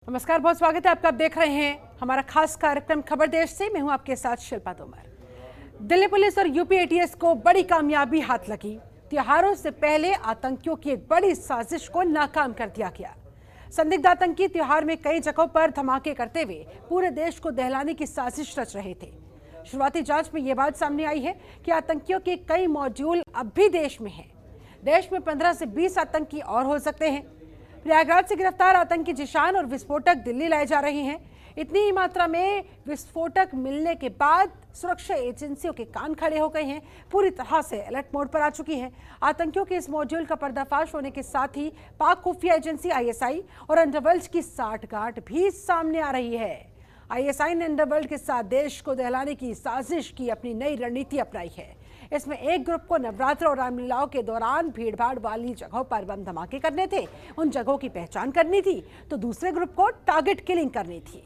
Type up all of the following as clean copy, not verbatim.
नमस्कार, बहुत स्वागत है आपका। आप देख रहे हैं हमारा खास कार्यक्रम खबर देश से। मैं हूं आपके साथ शिल्पा तोमर। दिल्ली पुलिस और यूपी एटीएस को बड़ी कामयाबी हाथ लगी। त्योहारों से पहले आतंकियों की एक बड़ी साजिश को नाकाम कर दिया गया। संदिग्ध आतंकी त्योहार में कई जगहों पर धमाके करते हुए पूरे देश को दहलाने की साजिश रच रहे थे। शुरुआती जांच में यह बात सामने आई है कि आतंकियों के कई मॉड्यूल अब भी देश में हैं। देश में 15 से 20 आतंकी और हो सकते हैं। प्रयागराज से गिरफ्तार आतंकी जिशान और विस्फोटक दिल्ली लाए जा रहे हैं। इतनी ही मात्रा में विस्फोटक मिलने के बाद सुरक्षा एजेंसियों के कान खड़े हो गए हैं, पूरी तरह से अलर्ट मोड पर आ चुकी हैं। आतंकियों के इस मॉड्यूल का पर्दाफाश होने के साथ ही पाक खुफिया एजेंसी आईएसआई और अंडरवर्ल्ड की साठगांठ भी सामने आ रही है। आईएसआई ने अंडरवर्ल्ड के साथ देश को दहलाने की साजिश की अपनी नई रणनीति अपनाई है। इसमें एक ग्रुप को नवरात्र और रामलीलाओं के दौरान भीड़भाड़ वाली जगहों पर बम धमाके करने थे, उन जगहों की पहचान करनी थी, तो दूसरे ग्रुप को टारगेट किलिंग करनी थी।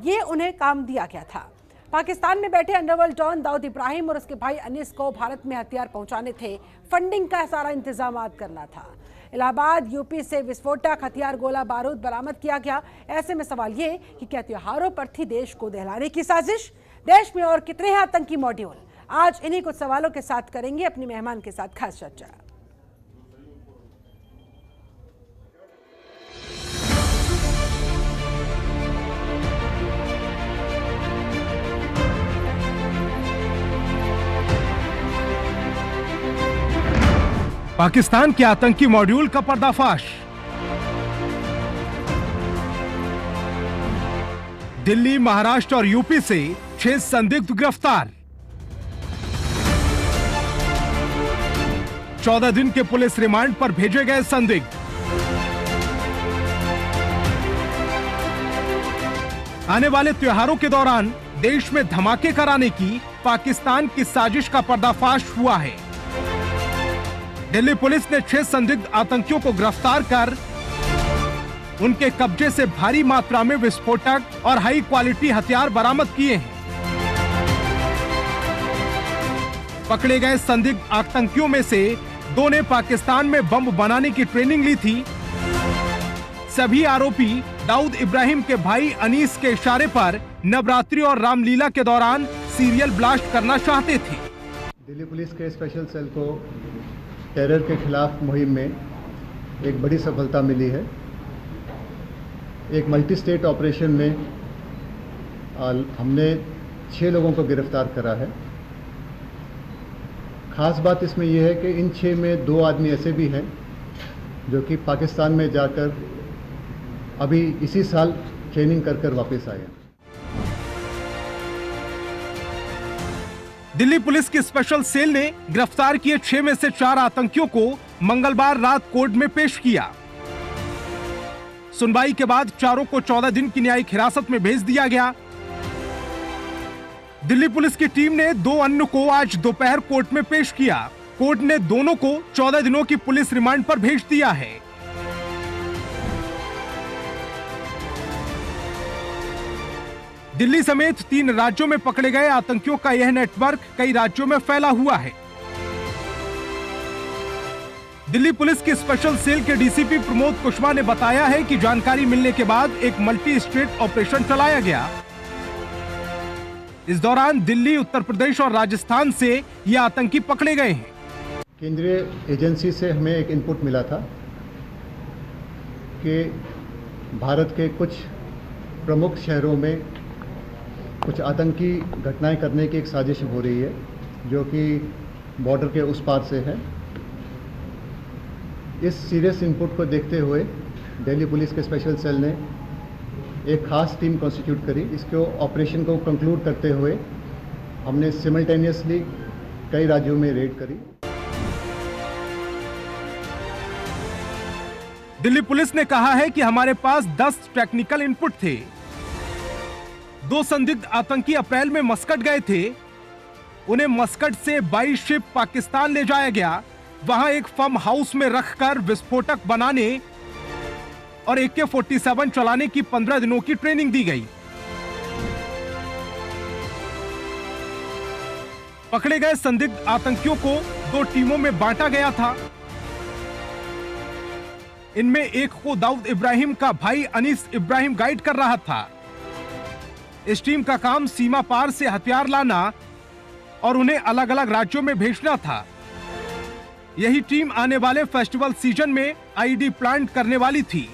ये उन्हें काम दिया गया था। पाकिस्तान में बैठे अंडरवर्ल्ड डॉन दाऊद इब्राहिम और उसके भाई अनीस को भारत में हथियार पहुंचाने थे, फंडिंग का सारा इंतजाम करना था। इलाहाबाद यूपी से विस्फोटक हथियार गोला बारूद बरामद किया गया। ऐसे में सवाल ये कि क्या त्योहारों पर थी देश को दहलाने की साजिश? देश में और कितने हैं आतंकी मॉड्यूल? आज इन्हीं कुछ सवालों के साथ करेंगे अपने मेहमान के साथ खास चर्चा। पाकिस्तान के आतंकी मॉड्यूल का पर्दाफाश। दिल्ली, महाराष्ट्र और यूपी से 6 संदिग्ध गिरफ्तार। 14 दिन के पुलिस रिमांड पर भेजे गए संदिग्ध। आने वाले त्योहारों के दौरान देश में धमाके कराने की पाकिस्तान की साजिश का पर्दाफाश हुआ है। दिल्ली पुलिस ने 6 संदिग्ध आतंकियों को गिरफ्तार कर उनके कब्जे से भारी मात्रा में विस्फोटक और हाई क्वालिटी हथियार बरामद किए हैं। पकड़े गए संदिग्ध आतंकियों में से 2 ने पाकिस्तान में बम बनाने की ट्रेनिंग ली थी। सभी आरोपी दाऊद इब्राहिम के भाई अनीस के इशारे पर नवरात्रि और रामलीला के दौरान सीरियल ब्लास्ट करना चाहते थे। दिल्ली पुलिस के स्पेशल सेल को टेरर के खिलाफ मुहिम में एक बड़ी सफलता मिली है। एक मल्टी स्टेट ऑपरेशन में हमने 6 लोगों को गिरफ्तार करा है। खास बात इसमें यह है कि इन 6 में 2 आदमी ऐसे भी हैं जो कि पाकिस्तान में जाकर अभी इसी साल ट्रेनिंग कर वापस आए हैं। दिल्ली पुलिस की स्पेशल सेल ने गिरफ्तार किए 6 में से 4 आतंकियों को मंगलवार रात कोर्ट में पेश किया। सुनवाई के बाद चारों को 14 दिन की न्यायिक हिरासत में भेज दिया गया। दिल्ली पुलिस की टीम ने 2 अन्य को आज दोपहर कोर्ट में पेश किया। कोर्ट ने दोनों को 14 दिनों की पुलिस रिमांड पर भेज दिया है। दिल्ली समेत 3 राज्यों में पकड़े गए आतंकियों का यह नेटवर्क कई राज्यों में फैला हुआ है। दिल्ली पुलिस की स्पेशल सेल के डीसीपी प्रमोद कुशवाहा ने बताया है कि जानकारी मिलने के बाद एक मल्टी स्टेट ऑपरेशन चलाया गया। इस दौरान दिल्ली, उत्तर प्रदेश और राजस्थान से ये आतंकी पकड़े गए हैं। केंद्रीय एजेंसी से हमें एक इनपुट मिला था कि भारत के कुछ प्रमुख शहरों में कुछ आतंकी घटनाएं करने की एक साजिश हो रही है, जो कि बॉर्डर के उस पार से है। इस सीरियस इनपुट को देखते हुए दिल्ली पुलिस के स्पेशल सेल ने एक खास टीम कॉन्स्टिट्यूट करी। इसको ऑपरेशन को कंक्लूड करते हुए हमने सिमल्टेनियसली कई राज्यों में रेड करी। दिल्ली पुलिस ने कहा है कि हमारे पास 10 टेक्निकल इनपुट थे। 2 संदिग्ध आतंकी अप्रैल में मस्कट गए थे। उन्हें मस्कट से 22 शिप पाकिस्तान ले जाया गया। वहां एक फार्म हाउस में रखकर विस्फोटक बनाने और AK-47 चलाने की 15 दिनों की ट्रेनिंग दी गई। पकड़े गए संदिग्ध आतंकियों को 2 टीमों में बांटा गया था। इनमें एक को दाऊद इब्राहिम का भाई अनीस इब्राहिम गाइड कर रहा था। इस टीम का काम सीमा पार से हथियार लाना और उन्हें अलग अलग राज्यों में भेजना था। यही टीम आने वाले फेस्टिवल सीजन में आईईडी प्लांट करने वाली थी।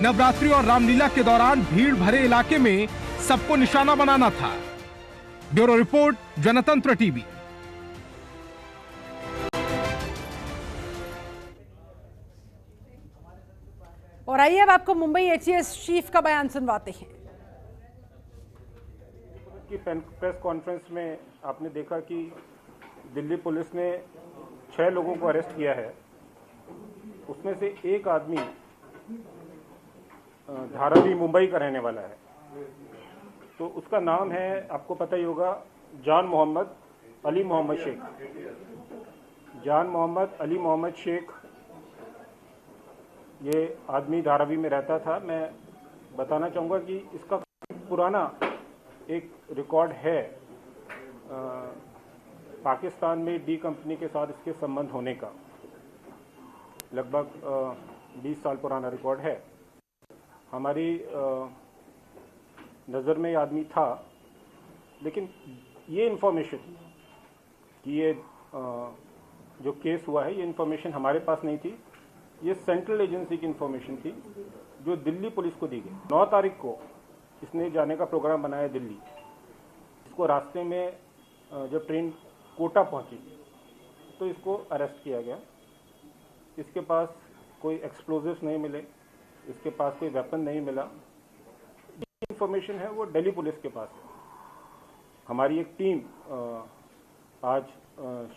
नवरात्रि और रामलीला के दौरान भीड़ भरे इलाके में सबको निशाना बनाना था। ब्यूरो रिपोर्ट, जनतंत्र टीवी। और आइए अब आपको मुंबई एटीएस चीफ का बयान सुनवाते हैं। की प्रेस कॉन्फ्रेंस में आपने देखा कि दिल्ली पुलिस ने 6 लोगों को अरेस्ट किया है। उसमें से एक आदमी धारावी मुंबई का रहने वाला है। तो उसका नाम है, आपको पता ही होगा, जान मोहम्मद अली मोहम्मद शेख। जान मोहम्मद अली मोहम्मद शेख ये आदमी धारावी में रहता था। मैं बताना चाहूँगा कि इसका पुराना एक रिकॉर्ड है पाकिस्तान में डी कंपनी के साथ इसके संबंध होने का। लगभग 20 साल पुराना रिकॉर्ड है। हमारी नज़र में ये आदमी था, लेकिन ये इन्फॉर्मेशन कि ये जो केस हुआ है, ये इन्फॉर्मेशन हमारे पास नहीं थी। ये सेंट्रल एजेंसी की इन्फॉर्मेशन थी जो दिल्ली पुलिस को दी गई। 9 तारीख को इसने जाने का प्रोग्राम बनाया दिल्ली। इसको रास्ते में जब ट्रेन कोटा पहुंची तो इसको अरेस्ट किया गया। इसके पास कोई एक्सप्लोजिव्स नहीं मिले, इसके पास कोई वेपन नहीं मिला। इंफॉर्मेशन है वो दिल्ली पुलिस के पास है। हमारी एक टीम आज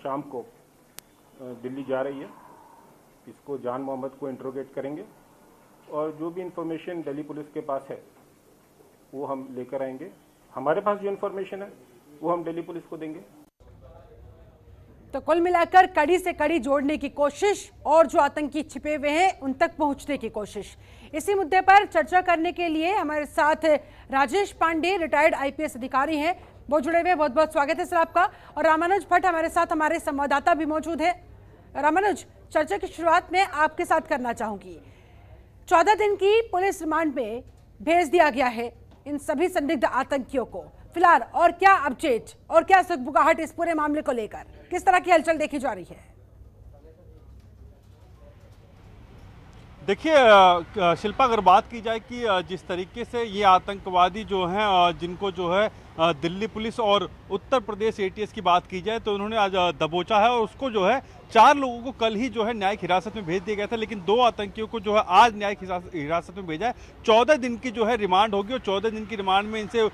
शाम को दिल्ली जा रही है। इसको जान मोहम्मद को इंट्रोगेट करेंगे और जो भी इंफॉर्मेशन दिल्ली पुलिस के पास है वो हम लेकर आएंगे। हमारे पास जो इंफॉर्मेशन है वो हम दिल्ली पुलिस को देंगे। तो कुल मिलाकर कड़ी से कड़ी जोड़ने की कोशिश और जो आतंकी छिपे हुए हैं उन तक पहुंचने की कोशिश। इसी मुद्दे पर चर्चा करने के लिए हमारे साथ राजेश पांडे, रिटायर्ड आईपीएस अधिकारी हैं, वो जुड़े हुए। बहुत बहुत स्वागत है सर आपका। और रामानुज भट्ट हमारे साथ, हमारे संवाददाता भी मौजूद है। रामानुज, चर्चा की शुरुआत में आपके साथ करना चाहूंगी। 14 दिन की पुलिस रिमांड में भेज दिया गया है इन सभी संदिग्ध आतंकियों को। फिलहाल और क्या अपडेट और क्या सुगबुगाहट इस पूरे मामले को लेकर, किस तरह की हलचल देखी जा रही है? देखिए शिल्पा, अगर बात की जाए कि जिस तरीके से ये आतंकवादी जो हैं, जिनको जो है दिल्ली पुलिस और उत्तर प्रदेश एटीएस की बात की जाए तो उन्होंने आज दबोचा है और उसको जो है 4 लोगों को कल ही जो है न्यायिक हिरासत में भेज दिया गया था, लेकिन 2 आतंकियों को जो है आज न्यायिक हिरासत में भेजा है। 14 दिन की जो है रिमांड होगी और 14 दिन की रिमांड में इनसे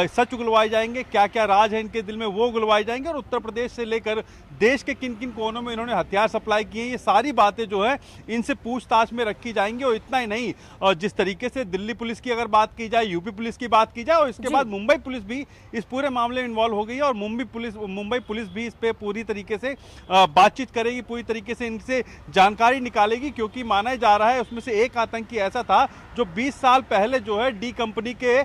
सच उगलवाए जाएंगे, क्या क्या राज है इनके दिल में वो उगलवाए जाएंगे और उत्तर प्रदेश से लेकर देश के किन किन कोनों में इन्होंने हथियार सप्लाई किए हैं, ये सारी बातें जो है इनसे पूछताछ में रखी जाएंगी। और इतना ही नहीं, जिस तरीके से दिल्ली पुलिस की अगर बात की जाए, यूपी पुलिस की बात की जाए और इसके बाद मुंबई पुलिस भी इस पूरे मामले में इन्वॉल्व हो गई है और मुंबई पुलिस भी इस पे पूरी तरीके से बातचीत करेगी, पूरी तरीके से इनसे जानकारी निकालेगी, क्योंकि माना जा रहा है उसमें से एक आतंकी ऐसा था जो 20 साल पहले जो है डी कंपनी के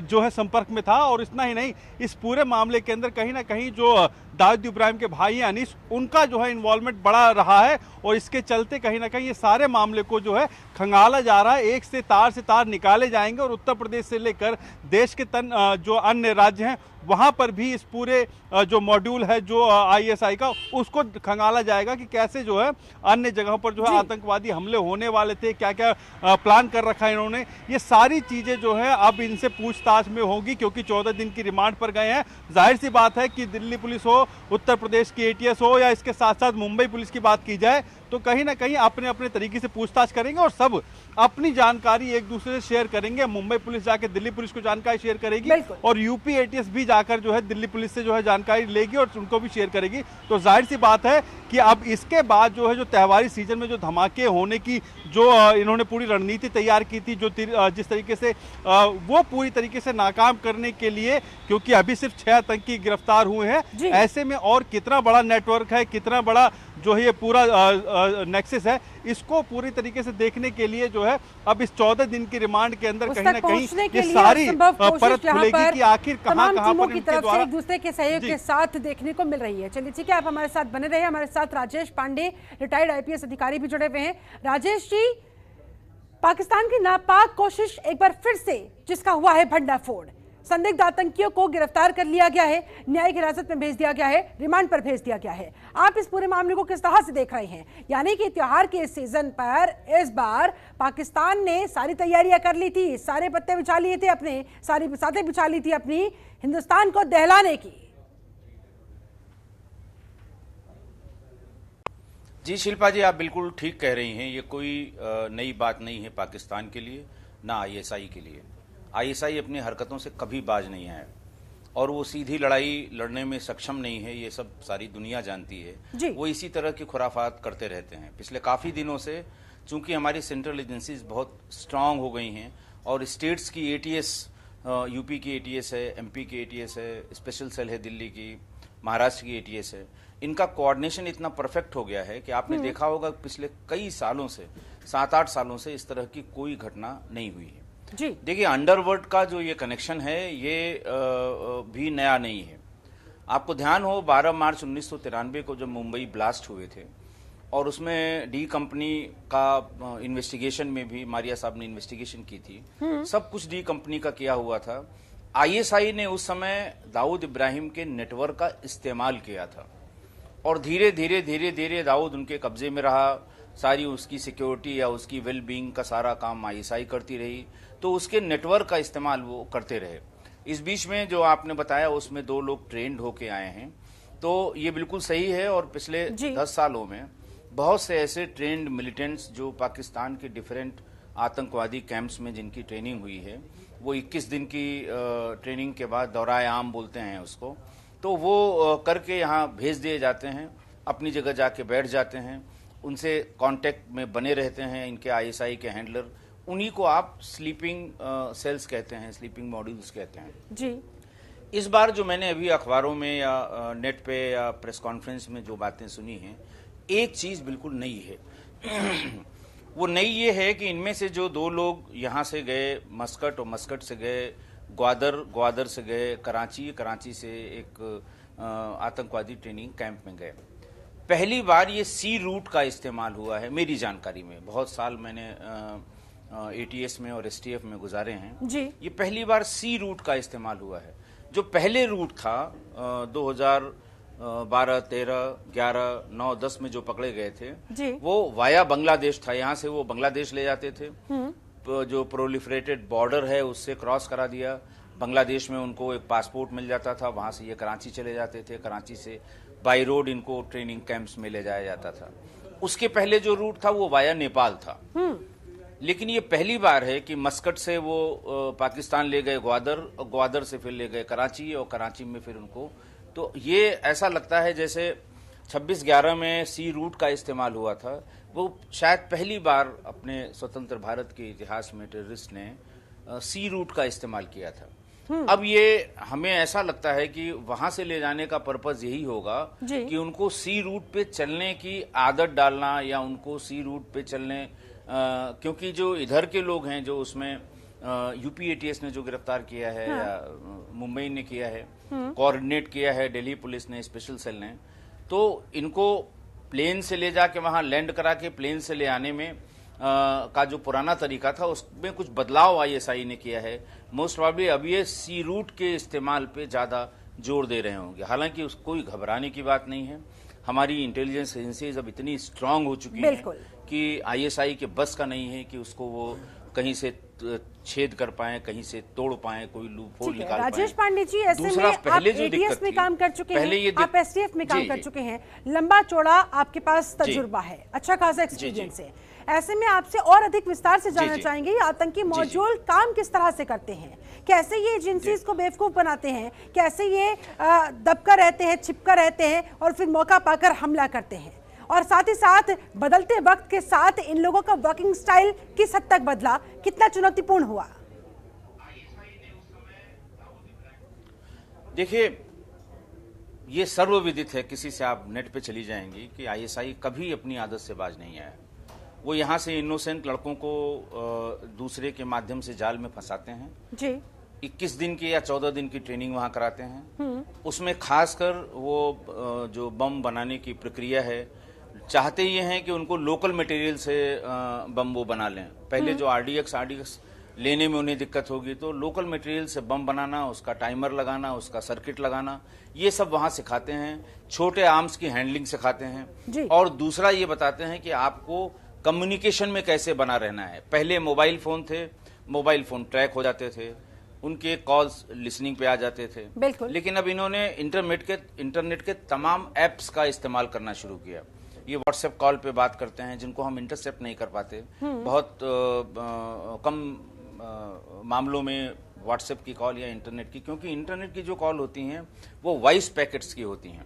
जो है संपर्क में था। और इतना ही नहीं, इस पूरे मामले के अंदर कहीं ना कहीं जो दाऊद इब्राहिम के भाई हैं अनीस, उनका जो है इन्वॉल्वमेंट बड़ा रहा है और इसके चलते कहीं ना कहीं ये सारे मामले को जो है खंगाला जा रहा है। एक से तार निकाले जाएंगे और उत्तर प्रदेश से लेकर देश के जो अन्य राज्य हैं वहां पर भी इस पूरे जो मॉड्यूल है जो आईएसआई का, उसको खंगाला जाएगा कि कैसे जो है अन्य जगहों पर जो है आतंकवादी हमले होने वाले थे, क्या क्या प्लान कर रखा है इन्होंने। ये सारी चीजें जो है अब इनसे पूछताछ में होगी, क्योंकि 14 दिन की रिमांड पर गए हैं। जाहिर सी बात है कि दिल्ली पुलिस हो, उत्तर प्रदेश की एटीएस हो या इसके साथ साथ मुंबई पुलिस की बात की जाए तो कहीं ना कहीं अपने अपने तरीके से पूछताछ करेंगे और सब अपनी जानकारी एक दूसरे से शेयर करेंगे। मुंबई पुलिस जाकर दिल्ली पुलिस को जानकारी शेयर करेगी और यूपी एटीएस भी जाकर जो है दिल्ली पुलिस से जो है जानकारी लेगी और उनको भी शेयर करेगी। तो जाहिर सी बात है कि अब इसके बाद जो है जो त्योहारी सीजन में जो धमाके होने की जो इन्होंने पूरी रणनीति तैयार की थी, जो जिस तरीके से वो पूरी तरीके से नाकाम करने के लिए, क्योंकि अभी सिर्फ 6 आतंकी गिरफ्तार हुए हैं, ऐसे में और कितना बड़ा नेटवर्क है, कितना बड़ा जो है ये पूरा नेक्सस है, इसको पूरी तरीके से देखने के लिए जो है अब इस 14 दिन की रिमांड के अंदर कहीं ना कहीं ये सारी परत खुलेगी कि आखिर कहां पर की तरफ से एक दूसरे के सहयोग के साथ देखने को मिल रही है। चलिए ठीक है, आप हमारे साथ बने रहे। हमारे साथ राजेश पांडे, रिटायर्ड आईपीएस अधिकारी भी जुड़े हुए हैं। राजेश जी, पाकिस्तान की नापाक कोशिश एक बार फिर से जिसका हुआ है भंडाफोड़, संदिग्ध आतंकियों को गिरफ्तार कर लिया गया है, न्यायिक हिरासत में भेज दिया गया है, रिमांड पर भेज दिया गया है। आप इस पूरे मामले को किस तरह से देख रहे हैं? यानी कि त्योहार के सीजन पर इस बार पाकिस्तान ने सारी तैयारियां कर ली थी, सारे पत्ते बिछा लिए थे अपने, सारी बिसातें बिछा ली थी अपनी, हिंदुस्तान को दहलाने की। जी शिल्पा जी, आप बिल्कुल ठीक कह रही हैं। ये कोई नई बात नहीं है पाकिस्तान के लिए, ना आईएसआई के लिए। आईएसआई अपनी हरकतों से कभी बाज नहीं आया और वो सीधी लड़ाई लड़ने में सक्षम नहीं है, ये सब सारी दुनिया जानती है। वो इसी तरह की खुराफात करते रहते हैं पिछले काफ़ी दिनों से। चूंकि हमारी सेंट्रल एजेंसीज बहुत स्ट्रांग हो गई हैं और स्टेट्स की एटीएस, यूपी की एटीएस है, एमपी की एटीएस है, स्पेशल सेल है दिल्ली की, महाराष्ट्र की एटीएस है, इनका कोऑर्डिनेशन इतना परफेक्ट हो गया है कि आपने देखा होगा पिछले कई सालों से, 7-8 सालों से इस तरह की कोई घटना नहीं हुई है। जी देखिए, अंडरवर्ल्ड का जो ये कनेक्शन है ये भी नया नहीं है। आपको ध्यान हो 12 मार्च 1993 को जब मुंबई ब्लास्ट हुए थे और उसमें डी कंपनी का इन्वेस्टिगेशन में भी मारिया साहब ने इन्वेस्टिगेशन की थी, सब कुछ डी कंपनी का किया हुआ था। आईएसआई ने उस समय दाऊद इब्राहिम के नेटवर्क का इस्तेमाल किया था और धीरे धीरे दाऊद उनके कब्जे में रहा। सारी उसकी सिक्योरिटी या उसकी वेल बीइंग का सारा काम आईएसआई करती रही, तो उसके नेटवर्क का इस्तेमाल वो करते रहे। इस बीच में जो आपने बताया उसमें 2 लोग ट्रेंड होके आए हैं, तो ये बिल्कुल सही है। और पिछले 10 सालों में बहुत से ऐसे ट्रेंड मिलिटेंट्स जो पाकिस्तान के डिफरेंट आतंकवादी कैंप्स में जिनकी ट्रेनिंग हुई है, वो 21 दिन की ट्रेनिंग के बाद दौराए आम बोलते हैं उसको, तो वो करके यहाँ भेज दिए जाते हैं, अपनी जगह जाके बैठ जाते हैं, उनसे कांटेक्ट में बने रहते हैं इनके आईएसआई के हैंडलर। उन्हीं को आप स्लीपिंग सेल्स कहते हैं, स्लीपिंग मॉड्यूल्स कहते हैं। जी इस बार जो मैंने अभी अखबारों में या नेट पे या प्रेस कॉन्फ्रेंस में जो बातें सुनी हैं, एक चीज बिल्कुल नई है। वो नई ये है कि इनमें से जो 2 लोग यहाँ से गए मस्कट और मस्कट से गए ग्वादर, ग्वादर से गए कराची, कराची से एक आतंकवादी ट्रेनिंग कैंप में गए। पहली बार ये सी रूट का इस्तेमाल हुआ है मेरी जानकारी में। बहुत साल मैंने एटीएस में और एसटीएफ में गुजारे हैं जी। ये पहली बार सी रूट का इस्तेमाल हुआ है। जो पहले रूट था 2012, 13, 11, 9, 10 में जो पकड़े गए थे जी। वो वाया बांग्लादेश था। यहाँ से वो बांग्लादेश ले जाते थे, जो प्रोलिफरेटेड बॉर्डर है उससे क्रॉस करा दिया। बांग्लादेश में उनको एक पासपोर्ट मिल जाता था, वहां से ये कराची चले जाते थे, कराची से बाई रोड इनको ट्रेनिंग कैंप्स में ले जाया जाता था। उसके पहले जो रूट था वो वाया नेपाल था। लेकिन ये पहली बार है कि मस्कट से वो पाकिस्तान ले गए ग्वादर, और ग्वादर से फिर ले गए कराची, और कराची में फिर उनको, तो ये ऐसा लगता है जैसे 26/11 में सी रूट का इस्तेमाल हुआ था। वो शायद पहली बार अपने स्वतंत्र भारत के इतिहास में टेररिस्ट ने सी रूट का इस्तेमाल किया था। अब ये हमें ऐसा लगता है कि वहां से ले जाने का पर्पज यही होगा कि उनको सी रूट पे चलने की आदत डालना, या उनको सी रूट पे चलने, क्योंकि जो इधर के लोग हैं जो उसमें यूपी एटीएस ने जो गिरफ्तार किया है, या मुंबई ने किया है, कोऑर्डिनेट किया है दिल्ली पुलिस ने, स्पेशल सेल ने, तो इनको प्लेन से ले जाके वहां लैंड करा के प्लेन से ले आने में का जो पुराना तरीका था उसमें कुछ बदलाव आईएसआई ने किया है। मोस्ट प्रॉब्ली अब ये सी रूट के इस्तेमाल पे ज्यादा जोर दे रहे होंगे। हालांकि कोई घबराने की बात नहीं है। हमारी इंटेलिजेंस एजेंसीज अब इतनी स्ट्रांग हो चुकी हैं कि आईएसआई के बस का नहीं है कि उसको वो कहीं से छेद कर पाए, कहीं से तोड़ पाए, कोई लूपहोल निकाल पाए। राजेश पांडे जी, ऐसे में आप एटीएस में काम कर चुके हैं, आप एसटीएफ में काम कर चुके हैं, लंबा चौड़ा आपके पास तजुर्बा है, अच्छा खासा एक्सपीरियंस है। ऐसे में आपसे और अधिक विस्तार से जानना चाहेंगे, आतंकी मॉड्यूल काम किस तरह से करते हैं, कैसे ये एजेंसीज को बेवकूफ बनाते हैं, कैसे ये दबकर रहते हैं, छिपकर रहते हैं और फिर मौका पाकर हमला करते हैं, और साथ ही साथ बदलते वक्त के साथ इन लोगों का वर्किंग स्टाइल किस हद तक बदला, कितना चुनौतीपूर्ण हुआ? देखिए, ये सर्वविदित है, किसी से आप नेट पे चली जाएंगी कि आईएसआई कभी अपनी आदत से बाज नहीं आया। वो यहाँ से इनोसेंट लड़कों को दूसरे के माध्यम से जाल में फंसाते हैं जी। 21 दिन की या 14 दिन की ट्रेनिंग वहाँ कराते हैं। उसमें खासकर वो जो बम बनाने की प्रक्रिया है, चाहते ये हैं कि उनको लोकल मटेरियल से बम वो बना लें। पहले जो आरडीएक्स लेने में उन्हें दिक्कत होगी, तो लोकल मटेरियल से बम बनाना, उसका टाइमर लगाना, उसका सर्किट लगाना, ये सब वहाँ सिखाते हैं। छोटे आर्म्स की हैंडलिंग सिखाते हैं। और दूसरा ये बताते हैं कि आपको कम्युनिकेशन में कैसे बना रहना है। पहले मोबाइल फोन थे, मोबाइल फोन ट्रैक हो जाते थे, उनके कॉल्स लिसनिंग पे आ जाते थे। बिल्कुल। लेकिन अब इन्होंने इंटरनेट के तमाम एप्स का इस्तेमाल करना शुरू किया। ये व्हाट्सएप कॉल पे बात करते हैं जिनको हम इंटरसेप्ट नहीं कर पाते। बहुत कम मामलों में व्हाट्सएप की कॉल या इंटरनेट की, क्योंकि इंटरनेट की जो कॉल होती हैं वो वॉइस पैकेट्स की होती हैं,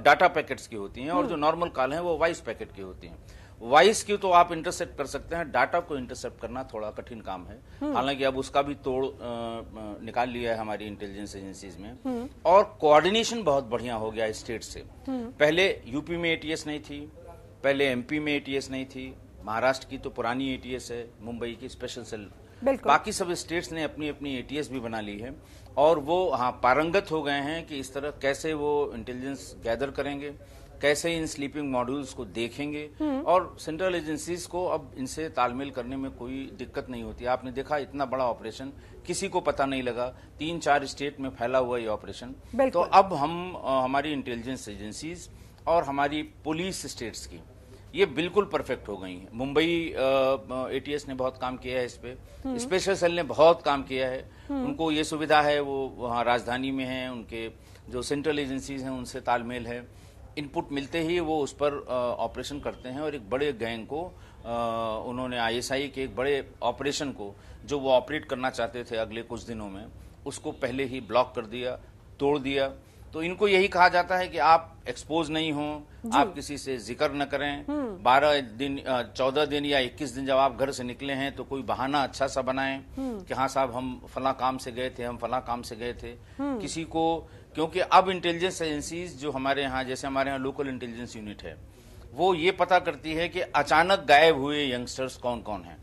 डाटा पैकेट्स की होती हैं, और जो नॉर्मल कॉल हैं वो वॉइस पैकेट की होती हैं। वॉइस की तो आप इंटरसेप्ट कर सकते हैं, डाटा को इंटरसेप्ट करना थोड़ा कठिन काम है। हालांकि अब उसका भी तोड़ निकाल लिया है हमारी इंटेलिजेंस एजेंसीज में। और कोऑर्डिनेशन बहुत बढ़िया हो गया स्टेट से। पहले यूपी में एटीएस नहीं थी, पहले एमपी में एटीएस नहीं थी, महाराष्ट्र की तो पुरानी एटीएस है, मुंबई की स्पेशल सेल, बाकी सब स्टेट्स ने अपनी अपनी एटीएस भी बना ली है। और वो पारंगत हो गए हैं कि इस तरह कैसे वो इंटेलिजेंस गैदर करेंगे, कैसे इन स्लीपिंग मॉड्यूल्स को देखेंगे। और सेंट्रल एजेंसीज को अब इनसे तालमेल करने में कोई दिक्कत नहीं होती। आपने देखा इतना बड़ा ऑपरेशन किसी को पता नहीं लगा, 3-4 स्टेट में फैला हुआ ये ऑपरेशन। तो अब हम हमारी इंटेलिजेंस एजेंसीज और हमारी पुलिस स्टेट्स की ये बिल्कुल परफेक्ट हो गई है। मुंबई एटीएस ने बहुत काम किया है इस पे, स्पेशल सेल ने बहुत काम किया है। उनको ये सुविधा है, वो वहाँ राजधानी में है, उनके जो सेंट्रल एजेंसीज हैं उनसे तालमेल है। इनपुट मिलते ही वो उस पर ऑपरेशन करते हैं। और एक बड़े गैंग को उन्होंने आईएसआई के एक बड़े ऑपरेशन को जो वो ऑपरेट करना चाहते थे अगले कुछ दिनों में, उसको पहले ही ब्लॉक कर दिया, तोड़ दिया। तो इनको यही कहा जाता है कि आप एक्सपोज नहीं हो, आप किसी से जिक्र न करें। 12 दिन 14 दिन या 21 दिन जब आप घर से निकले हैं तो कोई बहाना अच्छा सा बनाएं कि हाँ साहब हम फला काम से गए थे, हम फला काम से गए थे। किसी को, क्योंकि अब इंटेलिजेंस एजेंसीज जो हमारे यहाँ, जैसे हमारे यहाँ लोकल इंटेलिजेंस यूनिट है, वो ये पता करती है कि अचानक गायब हुए यंगस्टर्स कौन कौन हैं।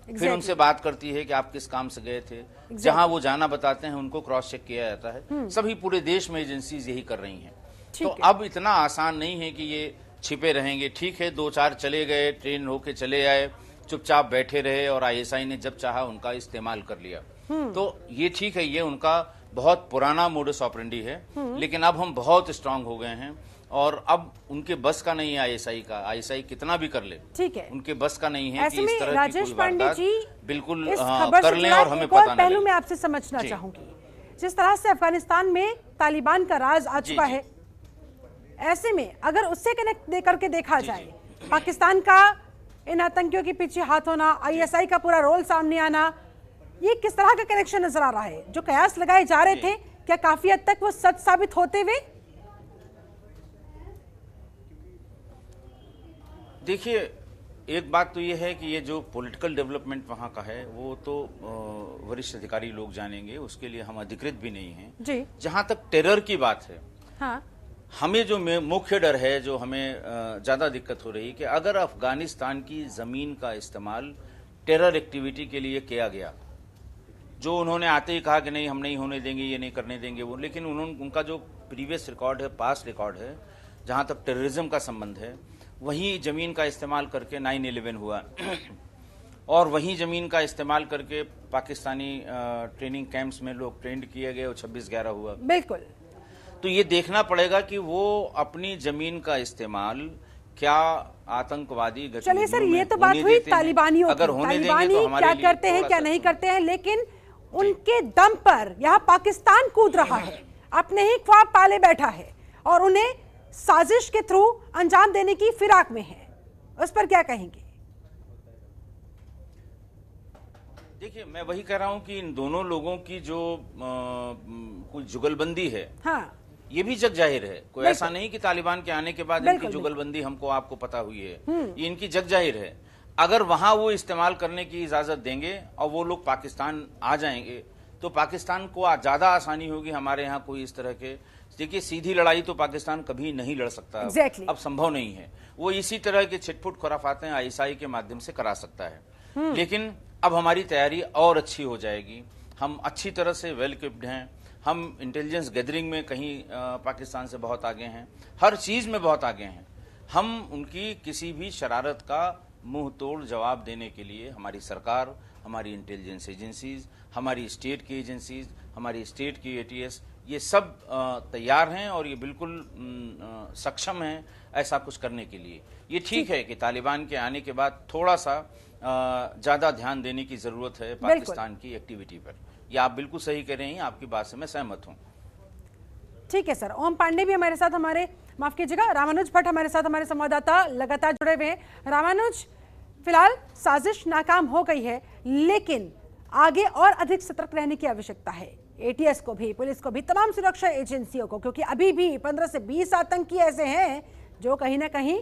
फिर उनसे बात करती है कि आप किस काम से गए थे। जहां वो जाना बताते हैं उनको क्रॉस चेक किया जाता है। सभी पूरे देश में एजेंसीज यही कर रही हैं। तो अब इतना आसान नहीं है कि ये छिपे रहेंगे। ठीक है, 2-4 चले गए, ट्रेन होके चले आए, चुपचाप बैठे रहे और आईएसआई ने जब चाहा उनका इस्तेमाल कर लिया। तो ये ठीक है, ये उनका बहुत पुराना मोडस ऑपरेंडी है। लेकिन अब हम बहुत स्ट्रांग हो गए हैं और अब उनके बस का नहीं है आईएसआई का। आईएसआई कितना भी कर ले, ठीक है, उनके बस का नहीं है कि इस तरह राजेश पांडे जी बिल्कुल कर लें और हमें पता न पहलू मैं आपसे समझना चाहूंगी, जिस तरह से अफगानिस्तान में तालिबान का राज आ चुका है, ऐसे में अगर उससे कनेक्ट करके देखा जाए, पाकिस्तान का इन आतंकियों के पीछे हाथ होना, आईएसआई का पूरा रोल सामने आना, ये किस तरह का कनेक्शन नजर आ रहा है? जो कयास लगाए जा रहे थे, क्या काफी हद तक वो सच साबित होते हुए? देखिए, एक बात तो ये है कि ये जो पॉलिटिकल डेवलपमेंट वहाँ का है वो तो वरिष्ठ अधिकारी लोग जानेंगे, उसके लिए हम अधिकृत भी नहीं हैं जी। जहाँ तक टेरर की बात है, हाँ, हमें जो मुख्य डर है, जो हमें ज्यादा दिक्कत हो रही है कि अगर अफगानिस्तान की जमीन का इस्तेमाल टेरर एक्टिविटी के लिए किया गया, जो उन्होंने आते ही कहा कि नहीं हम नहीं होने देंगे, ये नहीं करने देंगे वो, लेकिन उनका जो प्रीवियस रिकॉर्ड है, पास्ट रिकॉर्ड है, जहाँ तक टेररिज्म का संबंध है, वहीं जमीन का इस्तेमाल करके 9/11 हुआ और वहीं जमीन का इस्तेमाल करके पाकिस्तानी ट्रेनिंग कैंप्स में लोग ट्रेंड किए गए और 26/11 हुआ। बिल्कुल। तो ये देखना पड़ेगा कि वो अपनी जमीन का इस्तेमाल क्या आतंकवादी गतिविधियों में, चलिए सर, ये तो बात हुई तालिबानियों की, अगर होने तालिबानी देंगे तो हमारे क्या करते हैं क्या नहीं करते हैं, लेकिन उनके दम पर यहाँ पाकिस्तान कूद रहा है, अपने ही ख्वाब पाले बैठा है और उन्हें साजिश के थ्रू अंजाम देने की फिराक में है। उस पर क्या कहेंगे? देखिए, मैं वही कह रहा हूं कि इन दोनों लोगों की जो कुछ जुगलबंदी है, हाँ, ये भी जग जाहिर है। कोई ऐसा नहीं कि तालिबान के आने के बाद इनकी जुगलबंदी हमको आपको पता हुई है, ये इनकी जग जाहिर है। अगर वहां वो इस्तेमाल करने की इजाजत देंगे और वो लोग पाकिस्तान आ जाएंगे तो पाकिस्तान को ज़्यादा आसानी होगी हमारे यहाँ कोई इस तरह के, देखिए सीधी लड़ाई तो पाकिस्तान कभी नहीं लड़ सकता, Exactly. अब संभव नहीं है। वो इसी तरह के छिटपुट खुराफातें आईएसआई के माध्यम से करा सकता है। लेकिन अब हमारी तैयारी और अच्छी हो जाएगी, हम अच्छी तरह से वेल इक्विप्ड हैं, हम इंटेलिजेंस गैदरिंग में कहीं पाकिस्तान से बहुत आगे हैं, हर चीज में बहुत आगे हैं। हम उनकी किसी भी शरारत का मुंह तोड़ जवाब देने के लिए हमारी सरकार, हमारी इंटेलिजेंस एजेंसीज, हमारी स्टेट की एजेंसीज, हमारी स्टेट की एटीएस, ये सब तैयार हैं और ये बिल्कुल सक्षम हैं ऐसा कुछ करने के लिए। ये ठीक है कि तालिबान के आने के बाद थोड़ा सा ज्यादा ध्यान देने की जरूरत है पाकिस्तान की एक्टिविटी पर। ये आप बिल्कुल सही कह रहे हैं, आपकी बात से मैं सहमत हूं। ठीक है सर। ओम पांडे भी हमारे साथ, हमारे माफ कीजिएगा रामानुज भट्ट हमारे साथ, हमारे संवाददाता लगातार जुड़े हुए हैं। रामानुज, फिलहाल साजिश नाकाम हो गई है, लेकिन आगे और अधिक सतर्क रहने की आवश्यकता है, एटीएस को भी, पुलिस को भी, तमाम सुरक्षा एजेंसियों को, क्योंकि अभी भी 15 से 20 आतंकी ऐसे हैं जो कहीं ना कहीं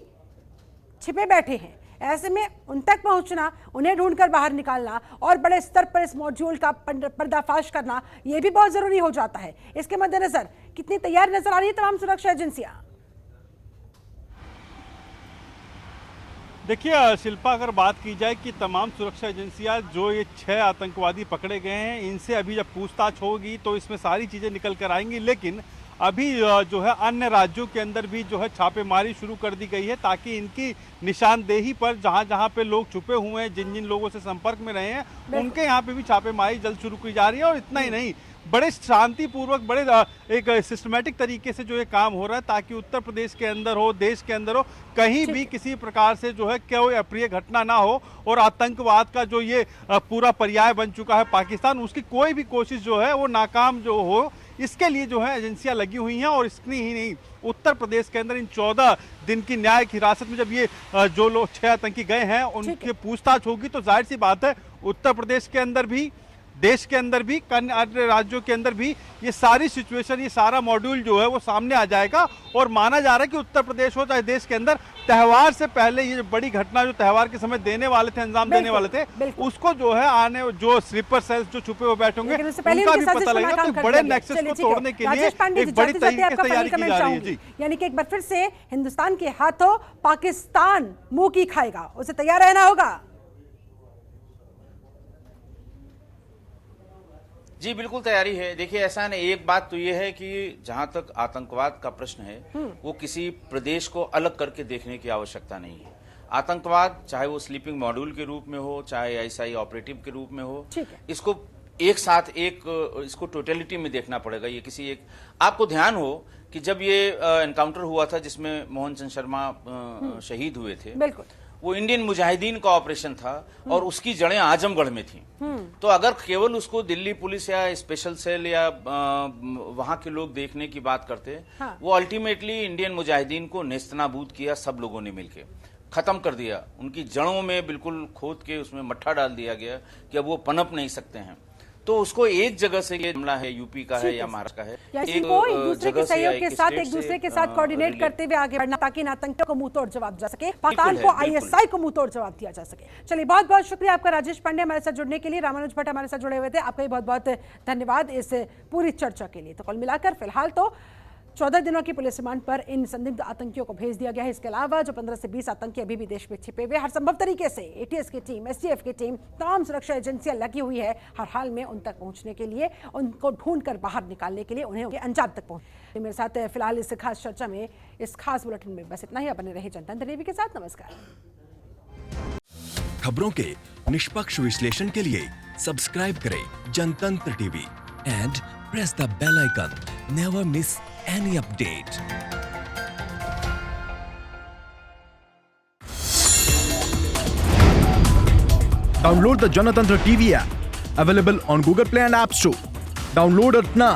छिपे बैठे हैं। ऐसे में उन तक पहुंचना, उन्हें ढूंढकर बाहर निकालना और बड़े स्तर पर इस मॉड्यूल का पर्दाफाश करना, यह भी बहुत जरूरी हो जाता है। इसके मद्देनजर कितनी तैयार नजर आ रही है तमाम सुरक्षा एजेंसियां? देखिए शिल्पा, अगर बात की जाए कि तमाम सुरक्षा एजेंसियां, जो ये 6 आतंकवादी पकड़े गए हैं, इनसे अभी जब पूछताछ होगी तो इसमें सारी चीज़ें निकल कर आएंगी। लेकिन अभी जो है अन्य राज्यों के अंदर भी जो है छापेमारी शुरू कर दी गई है, ताकि इनकी निशानदेही पर जहां जहां पे लोग छुपे हुए हैं, जिन जिन लोगों से संपर्क में रहे हैं, उनके यहाँ पे भी छापेमारी जल्द शुरू की जा रही है। और इतना ही नहीं, बड़े शांतिपूर्वक, बड़े एक सिस्टमेटिक तरीके से जो ये काम हो रहा है, ताकि उत्तर प्रदेश के अंदर हो, देश के अंदर हो, कहीं भी किसी प्रकार से जो है कोई अप्रिय घटना ना हो और आतंकवाद का जो ये पूरा पर्याय बन चुका है पाकिस्तान, उसकी कोई भी कोशिश जो है वो नाकाम जो हो, इसके लिए जो है एजेंसियां लगी हुई हैं। और इतनी ही नहीं, उत्तर प्रदेश के अंदर इन 14 दिन की न्यायिक हिरासत में जब ये जो लोग 6 आतंकी गए हैं उनकी पूछताछ होगी, तो जाहिर सी बात है उत्तर प्रदेश के अंदर भी, देश के अंदर भी, अन्य राज्यों के अंदर भी ये सारी सिचुएशन, ये सारा मॉड्यूल जो है वो सामने आ जाएगा। और माना जा रहा है कि उत्तर प्रदेश हो चाहे देश के अंदर, त्योहार से पहले ये बड़ी घटना जो त्योहार के समय देने वाले थे, अंजाम देने वाले थे, उसको जो है आने जो स्लीपर सेल्स जो छुपे हुए बैठे होंगे उनका भी पता लगेगा। तो बड़े नेक्सस को तोड़ने के लिए एक बड़ी तरीके से तैयारी की जा रही है। जी, यानी कि एक बार फिर से हिंदुस्तान के हाथों पाकिस्तान मुंह की खाएगा, उसे तैयार रहना होगा। जी बिल्कुल तैयारी है। देखिए ऐसा नहीं, एक बात तो ये है कि जहां तक आतंकवाद का प्रश्न है, वो किसी प्रदेश को अलग करके देखने की आवश्यकता नहीं है। आतंकवाद चाहे वो स्लीपिंग मॉड्यूल के रूप में हो, चाहे आईएसआई ऑपरेटिव के रूप में हो, इसको एक साथ इसको टोटलिटी में देखना पड़ेगा। ये किसी एक, आपको ध्यान हो कि जब ये एनकाउंटर हुआ था जिसमें मोहन चंद शर्मा शहीद हुए थे, बिल्कुल वो इंडियन मुजाहिदीन का ऑपरेशन था और उसकी जड़ें आजमगढ़ में थी। तो अगर केवल उसको दिल्ली पुलिस या स्पेशल सेल या वहां के लोग देखने की बात करते, वो अल्टीमेटली इंडियन मुजाहिदीन को नेस्तनाबूद किया, सब लोगों ने मिलकर खत्म कर दिया। उनकी जड़ों में बिल्कुल खोद के उसमें मट्ठा डाल दिया गया कि अब वो पनप नहीं सकते हैं। तो उसको एक जगह से, ये मामला है यूपी का है या महाराष्ट्र का है, एक दूसरे के सहयोग के साथ, एक दूसरे के साथ कोऑर्डिनेट करते हुए आगे बढ़ना, ताकि आतंकियों को मुंहतोड़ जवाब जा सके, पाकिस्तान को आईएसआई को मुंहतोड़ जवाब दिया जा सके। चलिए, बहुत बहुत शुक्रिया आपका राजेश पांडे हमारे साथ जुड़ने के लिए। रामानुज भट्ट हमारे साथ जुड़े हुए थे, आपका भी बहुत बहुत धन्यवाद इस पूरी चर्चा के लिए। तो कुल मिलाकर फिलहाल तो 14 दिनों की पुलिस रिमांड पर इन संदिग्ध आतंकियों को भेज दिया गया है। इसके अलावा जो 15 से 20 आतंकी अभी भी देश में छिपे हुए, हर संभव तरीके से एटीएस की टीम, एसटीएफ की टीम, तमाम सुरक्षा एजेंसियां लगी हुई है हर हाल में उन तक पहुंचने के लिए, उनको ढूंढकर बाहर निकालने के लिए, उन्हें उनके अंजाम तक पहुंच। मेरे साथ फिलहाल इस खास चर्चा में, इस खास बुलेटिन में बस इतना ही। बने रहे जनतंत्र टीवी के साथ। नमस्कार। खबरों के निष्पक्ष विश्लेषण के लिए सब्सक्राइब करें Jantantra TV and press the bell icon. Never miss any update. Download the Janatantra TV app, available on Google Play and App Store. Download it now.